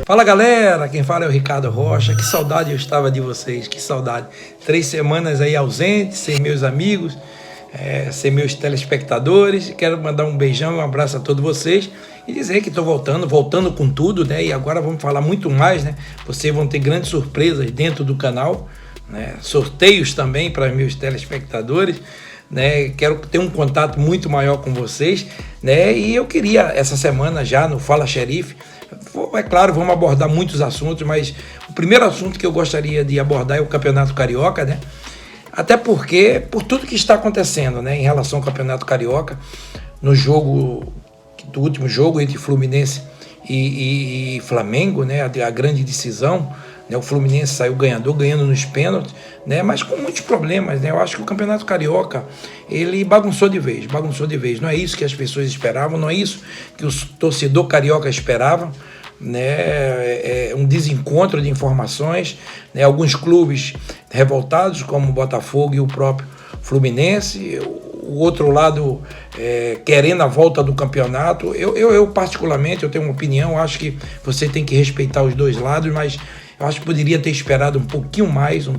Fala galera, quem fala é o Ricardo Rocha. Que saudade eu estava de vocês, que saudade. 3 semanas aí ausente, sem meus amigos, sem meus telespectadores. Quero mandar um beijão, um abraço a todos vocês e dizer que estou voltando com tudo, né? E agora vamos falar muito mais, né? Vocês vão ter grandes surpresas dentro do canal, né? Sorteios também para meus telespectadores, né? Quero ter um contato muito maior com vocês, né? E eu queria essa semana já no Fala Xerife, é claro, vamos abordar muitos assuntos, mas o primeiro assunto que eu gostaria de abordar é o Campeonato Carioca, né? Até porque, por tudo que está acontecendo, né, em relação ao Campeonato Carioca, no último jogo entre Fluminense e Flamengo, né, a grande decisão, né, o Fluminense saiu ganhando nos pênaltis, né, mas com muitos problemas, né? Eu acho que o Campeonato Carioca, ele bagunçou de vez. Não é isso que as pessoas esperavam, não é isso que o torcedor carioca esperava, né? É um desencontro de informações, né? Alguns clubes revoltados, como o Botafogo e o próprio Fluminense, o outro lado querendo a volta do campeonato. Eu particularmente, eu tenho uma opinião, acho que você tem que respeitar os dois lados, mas eu acho que poderia ter esperado um pouquinho mais,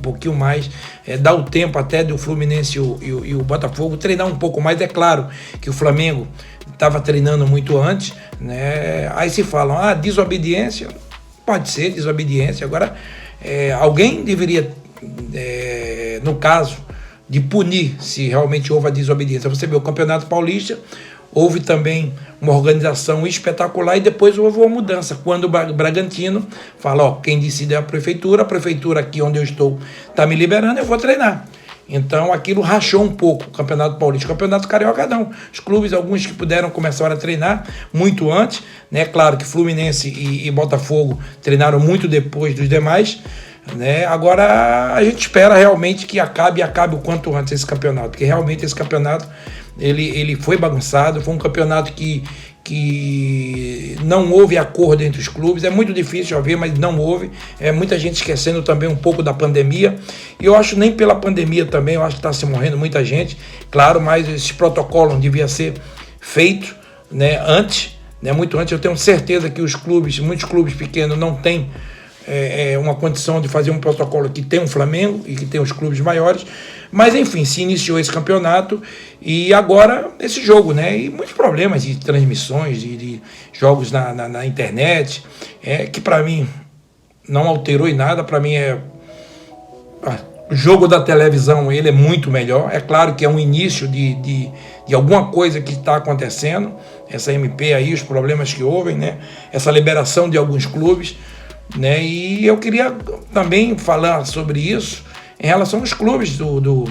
dar o tempo até do Fluminense e o Botafogo treinar um pouco mais. É claro que o Flamengo estava treinando muito antes, né? Aí se falam, desobediência, pode ser desobediência. Agora, alguém deveria, no caso de punir se realmente houve a desobediência. Você vê o Campeonato Paulista, houve também uma organização espetacular e depois houve uma mudança, quando o Bragantino fala, quem decide é a prefeitura aqui onde eu estou está me liberando, eu vou treinar. Então aquilo rachou um pouco o Campeonato Paulista. O Campeonato Carioca não. Os clubes, alguns que puderam, começaram a treinar muito antes, né? Claro que Fluminense e Botafogo treinaram muito depois dos demais, né? Agora a gente espera realmente que acabe o quanto antes esse campeonato, porque realmente esse campeonato ele foi bagunçado, foi um campeonato que não houve acordo entre os clubes. É muito difícil haver, mas não houve. Muita gente esquecendo também um pouco da pandemia, e eu acho nem pela pandemia também, eu acho que está se morrendo muita gente, claro, mas esse protocolo devia ser feito, né, antes, né, muito antes. Eu tenho certeza que muitos clubes pequenos não têm uma condição de fazer um protocolo que tem um Flamengo e que tem os clubes maiores, mas enfim, se iniciou esse campeonato e agora esse jogo, né? E muitos problemas de transmissões, de jogos na internet, que para mim não alterou em nada. Para mim o jogo da televisão, ele é muito melhor. É claro que é um início de alguma coisa que está acontecendo, essa MP aí, os problemas que houve, né? Essa liberação de alguns clubes, né? E eu queria também falar sobre isso em relação aos clubes do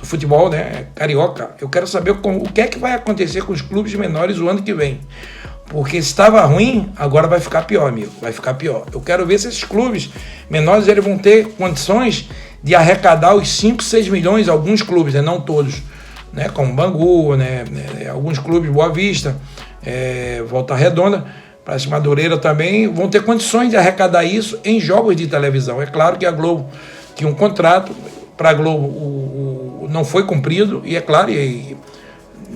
futebol, né, carioca. Eu quero saber o que é que vai acontecer com os clubes menores o ano que vem, porque se estava ruim, agora vai ficar pior, amigo, vai ficar pior. Eu quero ver se esses clubes menores eles vão ter condições de arrecadar os 5, 6 milhões, alguns clubes, né, não todos, né, como Bangu, né, alguns clubes, Boa Vista, Volta Redonda, Praça Madureira também, vão ter condições de arrecadar isso em jogos de televisão. É claro que a Globo tinha um contrato, para a Globo não foi cumprido, e é claro,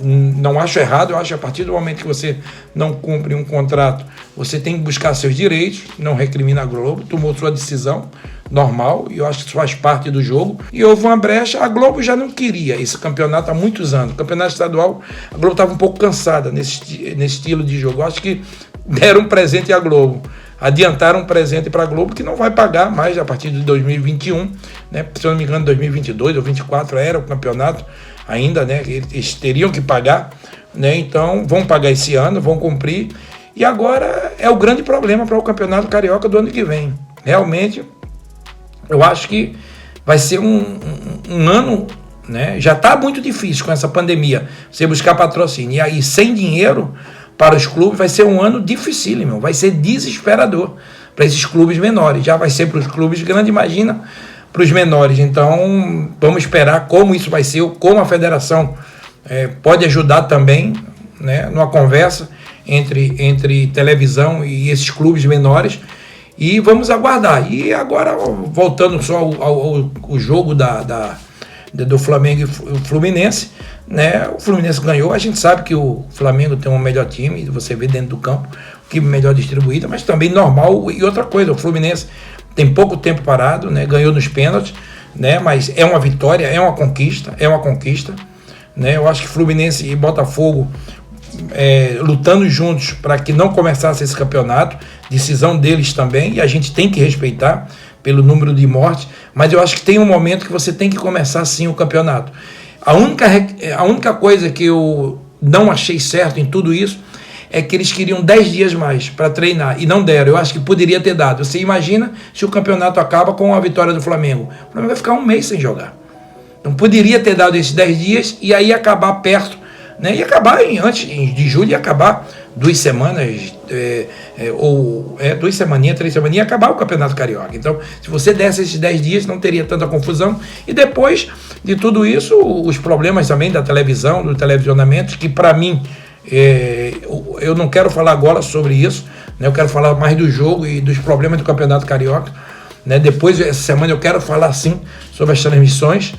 não acho errado, eu acho que a partir do momento que você não cumpre um contrato, você tem que buscar seus direitos, não recrimina a Globo, tomou sua decisão, normal, e eu acho que isso faz parte do jogo, e houve uma brecha. A Globo já não queria esse campeonato há muitos anos. O campeonato estadual, a Globo estava um pouco cansada nesse estilo de jogo. Eu acho que deram um presente à Globo, adiantaram um presente para a Globo que não vai pagar mais a partir de 2021, né? Se eu não me engano, 2022 ou 2024 era o campeonato ainda, né? Eles teriam que pagar, né? Então vão pagar esse ano, vão cumprir, e agora é o grande problema para o Campeonato Carioca do ano que vem. Realmente, eu acho que vai ser um ano, né? Já está muito difícil com essa pandemia, você buscar patrocínio, e aí sem dinheiro para os clubes vai ser um ano dificílimo, vai ser desesperador para esses clubes menores. Já vai ser para os clubes grandes, imagina para os menores. Então vamos esperar como isso vai ser, como a federação pode ajudar também, né, numa conversa entre televisão e esses clubes menores, e vamos aguardar. E agora, voltando só ao jogo do Flamengo e Fluminense, né? O Fluminense ganhou, a gente sabe que o Flamengo tem um melhor time, você vê dentro do campo, o time melhor distribuído, mas também normal. E outra coisa, o Fluminense tem pouco tempo parado, né? Ganhou nos pênaltis, né? Mas é uma vitória, é uma conquista, né? Eu acho que Fluminense e Botafogo lutando juntos para que não começasse esse campeonato, decisão deles também, e a gente tem que respeitar pelo número de mortes, mas eu acho que tem um momento que você tem que começar sim o campeonato. A única coisa que eu não achei certo em tudo isso é que eles queriam 10 dias mais para treinar e não deram. Eu acho que poderia ter dado. Você imagina se o campeonato acaba com a vitória do Flamengo. O Flamengo vai ficar um mês sem jogar. Então poderia ter dado esses 10 dias e aí acabar perto, né? E acabar antes de julho, e acabar 2 semanas, 2 semaninhas, 3 semaninhas, e acabar o Campeonato Carioca. Então, se você desse esses 10 dias, não teria tanta confusão. E depois de tudo isso, os problemas também da televisão, do televisionamento, que para mim, eu não quero falar agora sobre isso, né? Eu quero falar mais do jogo e dos problemas do Campeonato Carioca, né? Depois, essa semana, eu quero falar sim sobre as transmissões,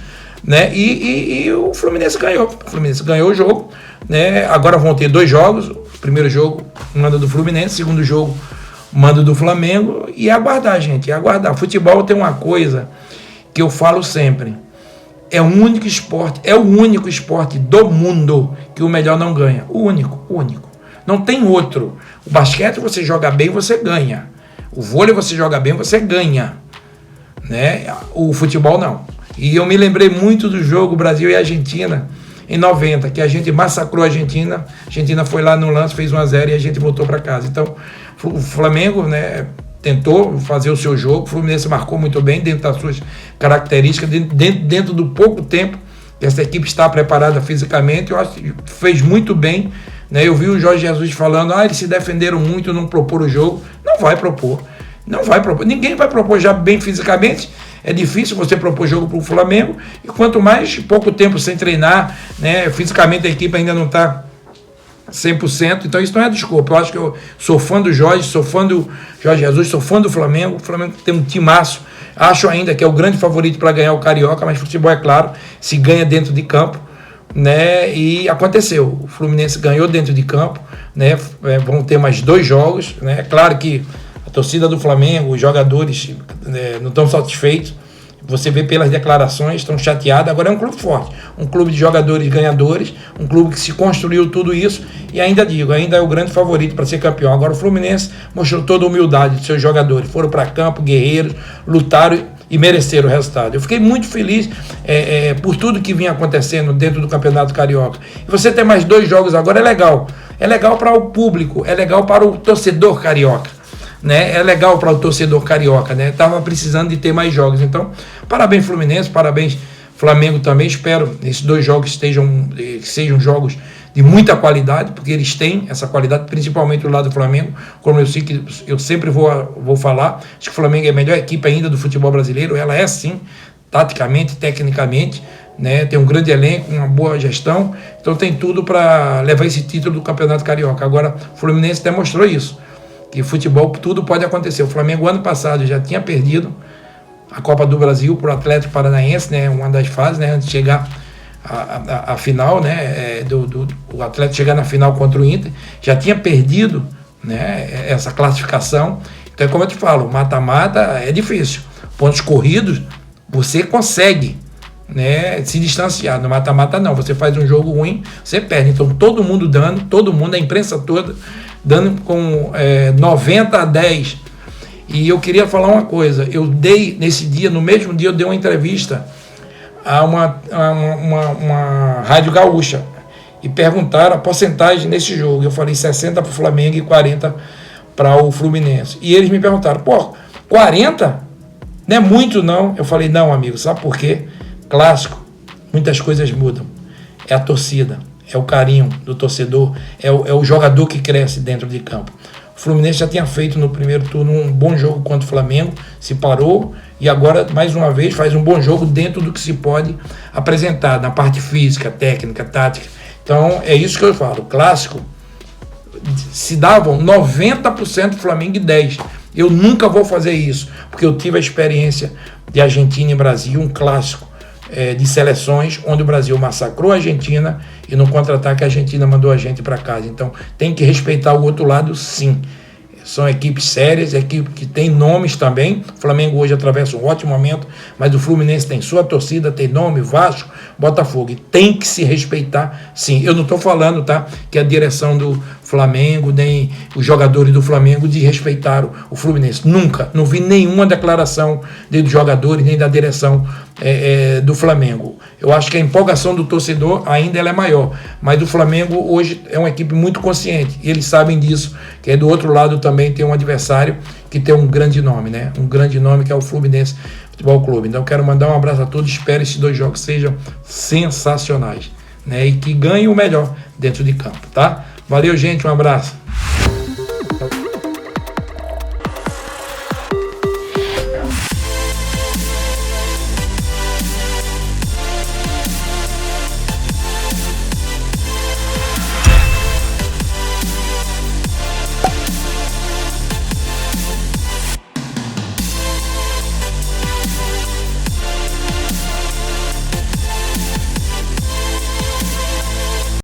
né? E o Fluminense ganhou. O Fluminense ganhou o jogo, né? Agora vão ter 2 jogos. Primeiro jogo, manda do Fluminense. Segundo jogo, manda do Flamengo. E aguardar, gente. Aguardar. Futebol tem uma coisa que eu falo sempre. É o único esporte do mundo que o melhor não ganha. O único. Não tem outro. O basquete você joga bem, você ganha. O vôlei você joga bem, você ganha, né? O futebol não. E eu me lembrei muito do jogo Brasil e Argentina em 90, que a gente massacrou a Argentina. A Argentina foi lá no lance, fez 1-0 e a gente voltou para casa. Então, o Flamengo, né, tentou fazer o seu jogo. O Fluminense marcou muito bem dentro das suas características, dentro do pouco tempo que essa equipe está preparada fisicamente. Eu acho que fez muito bem, né? Eu vi o Jorge Jesus falando, eles se defenderam muito, não proporam o jogo. Não vai propor. Ninguém vai propor já bem fisicamente. É difícil você propor jogo para o Flamengo, e quanto mais pouco tempo sem treinar, né, fisicamente a equipe ainda não está 100%, então isso não é desculpa. Eu acho que eu sou fã do Jorge, sou fã do Jorge Jesus, sou fã do Flamengo. O Flamengo tem um timaço, acho ainda que é o grande favorito para ganhar o Carioca, mas futebol, é claro, se ganha dentro de campo, né? E aconteceu, o Fluminense ganhou dentro de campo, né? Vão ter mais 2 jogos, né? É claro que a torcida do Flamengo, os jogadores, não estão satisfeitos. Você vê pelas declarações, estão chateados. Agora é um clube forte, um clube de jogadores ganhadores, um clube que se construiu tudo isso, e ainda é o grande favorito para ser campeão. Agora o Fluminense mostrou toda a humildade de seus jogadores, foram para campo, guerreiros, lutaram e mereceram o resultado. Eu fiquei muito feliz por tudo que vinha acontecendo dentro do Campeonato Carioca. E você ter mais 2 jogos agora é legal para o público, é legal para o torcedor carioca, né? É legal para o torcedor carioca, né? Tava precisando de ter mais jogos. Então, parabéns Fluminense, parabéns Flamengo também. Espero que esses 2 jogos que sejam jogos de muita qualidade, porque eles têm essa qualidade, principalmente do lado do Flamengo, como eu sei que eu sempre vou falar. Acho que o Flamengo é a melhor equipe ainda do futebol brasileiro. Ela é sim, taticamente, tecnicamente, né? Tem um grande elenco, uma boa gestão, então tem tudo para levar esse título do Campeonato Carioca. Agora, o Fluminense demonstrou isso, que futebol tudo pode acontecer. O Flamengo ano passado já tinha perdido a Copa do Brasil para o Atlético Paranaense, né, uma das fases, né, antes de chegar à final, né, o Atlético chegar na final contra o Inter, já tinha perdido, né, essa classificação. Então, como eu te falo, mata-mata é difícil. Pontos corridos, você consegue, né, se distanciar. No mata-mata não, você faz um jogo ruim, você perde. Então todo mundo, a imprensa toda dando com 90-10. E eu queria falar uma coisa, eu dei nesse dia, no mesmo dia eu dei uma entrevista a uma rádio gaúcha e perguntaram a porcentagem nesse jogo. Eu falei 60 para o Flamengo e 40 para o Fluminense. E eles me perguntaram, 40? Não é muito não? Eu falei, não, amigo, sabe por quê? Clássico, muitas coisas mudam. É a torcida, é o carinho do torcedor, é o jogador que cresce dentro de campo. O Fluminense já tinha feito no primeiro turno um bom jogo contra o Flamengo, se parou e agora, mais uma vez, faz um bom jogo dentro do que se pode apresentar, na parte física, técnica, tática. Então, é isso que eu falo. Clássico, se davam 90% Flamengo e 10%. Eu nunca vou fazer isso, porque eu tive a experiência de Argentina e Brasil, um clássico, de seleções, onde o Brasil massacrou a Argentina e no contra-ataque a Argentina mandou a gente para casa. Então tem que respeitar o outro lado, sim. São equipes sérias, equipes que têm nomes também. O Flamengo hoje atravessa um ótimo momento, mas o Fluminense tem sua torcida, tem nome, Vasco, Botafogo. E tem que se respeitar, sim. Eu não estou falando, tá, que a direção do Flamengo, nem os jogadores do Flamengo desrespeitaram o Fluminense. Nunca. Não vi nenhuma declaração dos jogadores, nem da direção do Flamengo. Eu acho que a empolgação do torcedor ainda ela é maior, mas o Flamengo hoje é uma equipe muito consciente, e eles sabem disso, que do outro lado também tem um adversário que tem um grande nome, né? Um grande nome que é o Fluminense Futebol Clube. Então eu quero mandar um abraço a todos, espero que esses 2 jogos sejam sensacionais, né? E que ganhem o melhor dentro de campo, tá? Valeu, gente, um abraço.